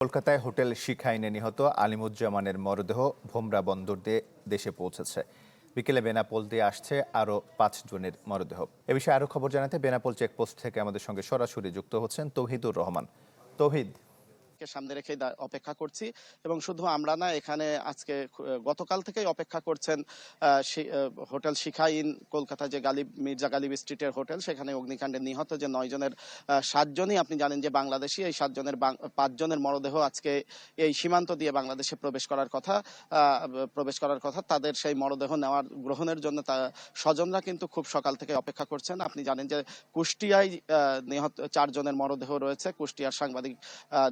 কলকাতায় হোটেল শিখাইনে নিহত আলিমুজ্জামানের মরদেহ ভোমরা বন্দর দিয়ে দেশে পৌঁছেছে। বিকেলে বেনাপোল দিয়ে আসছে আরও 5 জনের মরদেহ। এ বিষয়ে আরও খবর জানাতে বেনাপোল চেকপোস্ট থেকে আমাদের সঙ্গে সরাসরি যুক্ত হচ্ছেন তৌহিদুর রহমান। তৌহিদ, সামনে রেখে অপেক্ষা করছি এবং শুধু আমরা না, এখানে আজকে গতকাল থেকেই অপেক্ষা করছেন হোটেল শিখাইন, কলকাতা যে মির্জা গালিব স্ট্রিটের হোটেল, সেখানে অগ্নিকাণ্ডে নিহত যে 9 জনের 7 জনই আপনি জানেন যে বাংলাদেশি। এই 7 জনের 5 জনের মরদেহ আজকে এই সীমান্ত দিয়ে বাংলাদেশে প্রবেশ করার কথা। তাদের সেই মরদেহ গ্রহণের জন্য স্বজনরা কিন্তু খুব সকাল থেকে অপেক্ষা করছেন। আপনি জানেন যে কুষ্টিয়ায় নিহত 4 জনের মরদেহ রয়েছে। কুষ্টিয়ার সাংবাদিক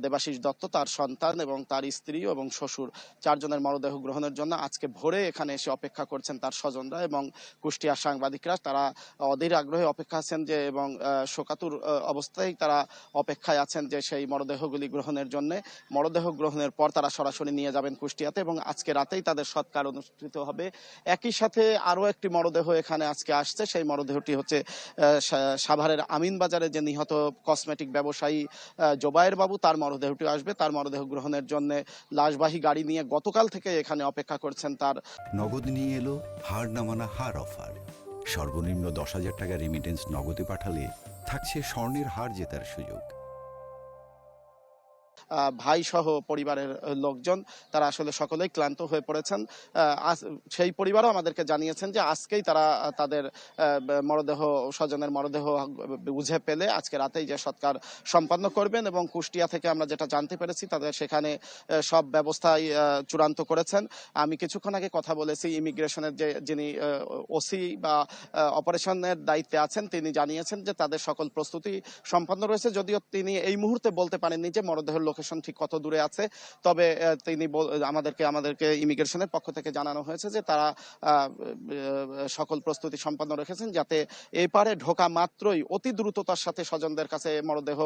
দেবাশিস দত্ত, তার সন্তান এবং তার স্ত্রী এবং শ্বশুর 4 জনের মরদেহ গ্রহণের জন্য আজকে ভোরে এখানে এসে অপেক্ষা করছেন তার স্বজনরা এবং কুষ্টিয়ার সাংবাদিকরা। তারা অধীর আগ্রহে অপেক্ষা আছেন যে এবং শোকাতুর অবস্থায় তারা অপেক্ষায় আছেন যে সেই মরদেহগুলি গ্রহণের জন্য। মরদেহ গ্রহণের পর তারা সরাসরি নিয়ে যাবেন কুষ্টিয়াতে এবং আজকে রাতেই তাদের সৎকার অনুষ্ঠিত হবে। একই সাথে আরো একটি মরদেহ এখানে আজকে আসছে। সেই মরদেহটি হচ্ছে সাভারের আমিনবাজারে যে নিহত কসমেটিক ব্যবসায়ী জোবায়ের বাবু, তার মরদেহটি আসবে। তার মরদেহ গ্রহণের জন্য লাশবাহী গাড়ি নিয়ে গতকাল থেকে এখানে অপেক্ষা করছেন তার। নগদ নিয়ে এলো হার না মানা হার অফার। সর্বনিম্ন 10,000 টাকা রেমিটেন্স নগদে পাঠালে থাকছে স্বর্ণের হার জেতার সুযোগ। ভাই সহ পরিবারের লোকজন তারা আসলে সকলেই ক্লান্ত হয়ে পড়েছেন। সেই পরিবারও আমাদেরকে জানিয়েছেন যে আজকেই তারা তাদের স্বজনের মরদেহ বুঝে পেলে আজকে রাতেই যে সৎকার সম্পন্ন করবেন এবং কুষ্টিয়া থেকে আমরা যেটা জানতে পেরেছি তাদের সেখানে সব ব্যবস্থাই চূড়ান্ত করেছেন। আমি কিছুক্ষণ আগে কথা বলেছি ইমিগ্রেশনের যিনি ওসি বা অপারেশনের দায়িত্বে আছেন, তিনি জানিয়েছেন যে তাদের সকল প্রস্তুতি সম্পন্ন রয়েছে। যদিও তিনি এই মুহূর্তে বলতে পারেননি যে মরদেহের লোকেশন ঠিক কত দূরে আছে, তবে তিনি আমাদেরকে ইমিগ্রেশনের পক্ষ থেকে জানানো হয়েছে যে তারা সকল প্রস্তুতি সম্পন্ন রেখেছেন যাতে এপারে ঢোকা মাত্রই অতি দ্রুততার সাথে স্বজনদের কাছে মরদেহ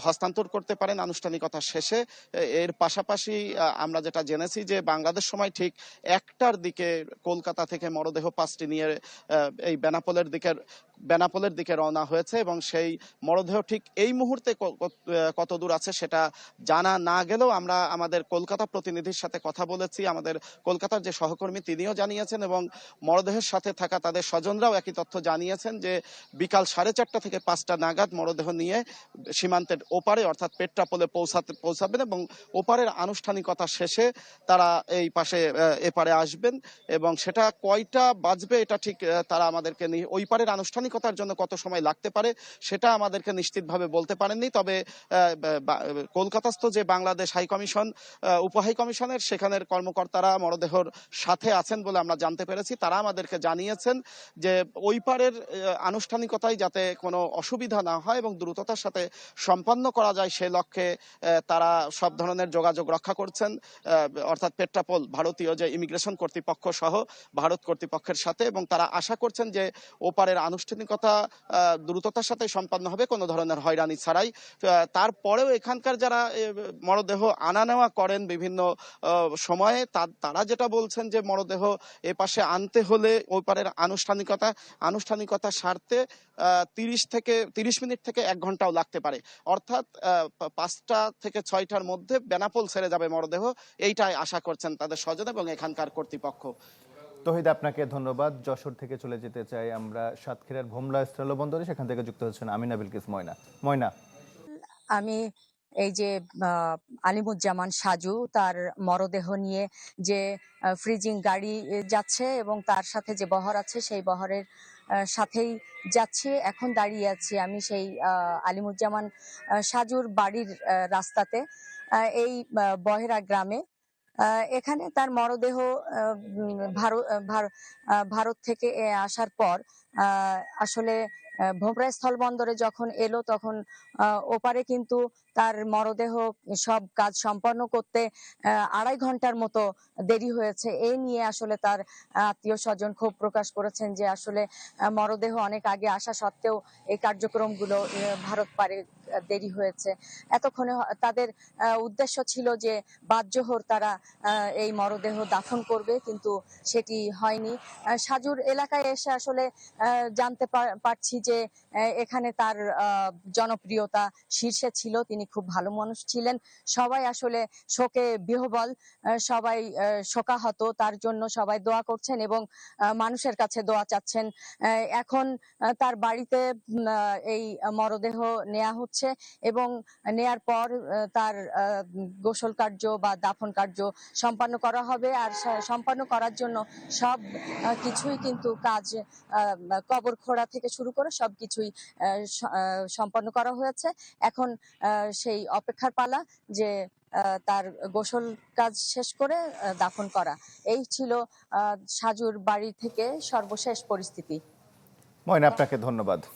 হস্তান্তর করতে পারেন আনুষ্ঠানিকতা শেষে। এর পাশাপাশি আমরা যেটা জেনেছি যে বাংলাদেশ সময় ঠিক 1টার দিকে কলকাতা থেকে মরদেহ 5টি নিয়ে এই বেনাপোলের দিকে রওনা হয়েছে এবং সেই মরদেহ ঠিক এই মুহূর্তে কত দূর আছে সেটা জানা না গেলেও আমরা আমাদের কলকাতা প্রতিনিধির সাথে কথা বলেছি। আমাদের কলকাতার যে সহকর্মী তিনিও জানিয়েছেন এবং মরদেহের সাথে থাকা তাদের স্বজনরাও একই তথ্য জানিয়েছেন যে বিকাল 4:30 থেকে 5টা নাগাদ মরদেহ নিয়ে সীমান্তের ওপারে অর্থাৎ পেট্রাপোলে পৌঁছাবেন এবং ওপারের আনুষ্ঠানিকতা শেষে তারা এই পাশে এপারে আসবেন এবং সেটা কয়টা বাজবে এটা ঠিক তারা আমাদেরকে ওই পারের আনুষ্ঠানিকতার জন্য কত সময় লাগতে পারে সেটা আমাদেরকে নিশ্চিতভাবে বলতে পারেননি। তবে কলকাতাস্থ যে বাংলাদেশ হাই কমিশন, উপহাই কমিশনের সেখানের কর্মকর্তারা মরদেহর সাথে আছেন বলে আমরা জানতে পেরেছি। তারা আমাদেরকে জানিয়েছেন যে ওই পারের আনুষ্ঠানিকতায় যাতে কোনো অসুবিধা না হয় এবং দ্রুততার সাথে সম্পন্ন করা যায় সে লক্ষ্যে তারা সব ধরনের যোগাযোগ রক্ষা করছেন, অর্থাৎ পেট্রাপোল ভারতীয় যে ইমিগ্রেশন কর্তৃপক্ষ সহ ভারত কর্তৃপক্ষের সাথে, এবং তারা আশা করছেন যে ওপারের আনুষ্ঠানিকতা দ্রুততার সাথে সম্পন্ন হবে কোনো ধরনের হয়রানি ছাড়াই। তারপরেও এখানকার যারা মরদেহ আনা নেওয়া করেন বিভিন্ন সময়ে তারা যেটা বলছেন যে মরদেহ এ পাশে আনতে হলে ওই পারের আনুষ্ঠানিকতা সারতে 30 মিনিট থেকে 1 ঘন্টাও লাগতে পারে। অর্থাৎ 5টা থেকে 6টার মধ্যে বেনাপোল ছেড়ে যাবে মরদেহ, এইটাই আশা করছেন তাদের স্বজন এবং এখানকার কর্তৃপক্ষ। তৌহিদ, আপনাকে ধন্যবাদ। যশোর থেকে চলে যেতে চাই আমরা সাতক্ষীরার ভোমরা স্থলবন্দরে, সেখান থেকে যুক্ত হচ্ছেন আমিনা বিলকিস ময়না। আমি এই যে আলিমুজ্জামান সাজু তার মরদেহ নিয়ে যে ফ্রিজিং গাড়ি যাচ্ছে এবং তার সাথে যে বহর আছে সেই বহরের সাথেই যাচ্ছি। এখন দাঁড়িয়ে আছি আমি সেই আলিমুজ্জামান সাজুর বাড়ির রাস্তাতে, এই বহেরা গ্রামে। এখানে তার মরদেহ ভারত থেকে আসার পর আসলে ভোমরা স্থলবন্দরে যখন এলো তখন ওপারে কিন্তু তার মরদেহ সব কাজ সম্পন্ন করতে 2.5 ঘন্টার মতো দেরি হয়েছে। এই নিয়ে আসলে তার আত্মীয় স্বজন ক্ষোভ প্রকাশ করেছেন যে আসলে মরদেহ অনেক আগে আসা সত্ত্বেও এই কার্যক্রমগুলো ভারত পারে দেরি হয়েছে। এতক্ষণে তাদের উদ্দেশ্য ছিল যে বাদ-জোহর তারা এই মরদেহ দাফন করবে, কিন্তু সেটি হয়নি। সাজুর এলাকায় এসে আসলে জানতে পারছি যে এখানে তার জনপ্রিয়তা শীর্ষে ছিল। তিনি খুব ভালো মানুষ ছিলেন। সবাই আসলে শোকে বিহ্বল, সবাই শোকাহত। তার জন্য সবাই দোয়া করছেন এবং মানুষের কাছে দোয়া চাচ্ছেন। এখন তার বাড়িতে এই মরদেহ নেওয়া হচ্ছে এবং নেয়ার পর তার গোসল কার্য বা দাফন কার্য সম্পন্ন করা হবে। আর সম্পন্ন করার জন্য সব কিছুই কিন্তু কাজ, কবর খোঁড়া থেকে শুরু করে সবকিছুই সম্পন্ন করা হয়েছে। এখন সেই অপেক্ষার পালা যে তার গোসল কাজ শেষ করে দাফন করা। এই ছিল সাজুর বাড়ি থেকে সর্বশেষ পরিস্থিতি। ময়না, আপনাকে ধন্যবাদ।